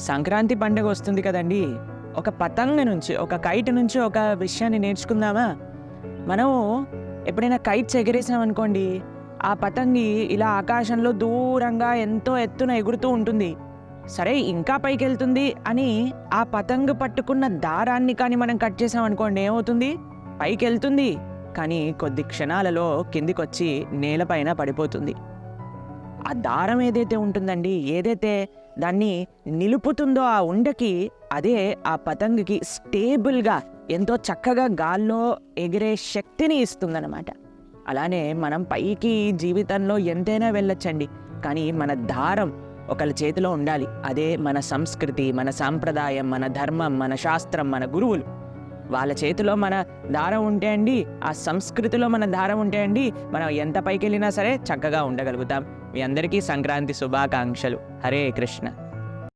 సంక్రాంతి పండుగ వస్తుంది కదండి. ఒక పతంగ నుంచి, ఒక కైట్ నుంచి ఒక విషయాన్ని నేర్చుకుందామా? మనం ఎప్పుడైనా కైట్స్ ఎగరేసామనుకోండి, ఆ పతంగి ఇలా ఆకాశంలో దూరంగా ఎంతో ఎత్తున ఎగురుతూ ఉంటుంది. సరే ఇంకా పైకెళ్తుంది అని ఆ పతంగు పట్టుకున్న దారాన్ని కానీ మనం కట్ చేసామనుకోండి, ఏమవుతుంది? పైకెళ్తుంది, కానీ కొద్ది క్షణాలలో కిందికొచ్చి నేలపైన పడిపోతుంది. ఆ దారం ఏదైతే ఉంటుందండి, ఏదైతే దాన్ని నిలుపుతుందో ఆ ఉండకి, అదే ఆ పతంగికి స్టేబుల్గా ఎంతో చక్కగా గాల్లో ఎగిరే శక్తిని ఇస్తుందన్నమాట. అలానే మనం పైకి జీవితంలో ఎంతైనా వెళ్ళొచ్చండి, కానీ మన దారం ఒకళ్ళ చేతిలో ఉండాలి. అదే మన సంస్కృతి, మన సాంప్రదాయం, మన ధర్మం, మన శాస్త్రం, మన గురువులు. వాళ్ళ చేతిలో మన దారం ఉంటే అండి, ఆ సంస్కృతిలో మన దారం ఉంటే అండి, మనం ఎంత పైకి వెళ్ళినా సరే చక్కగా ఉండగలుగుతాం. మీ అందరికీ సంక్రాంతి శుభాకాంక్షలు. హరే కృష్ణ.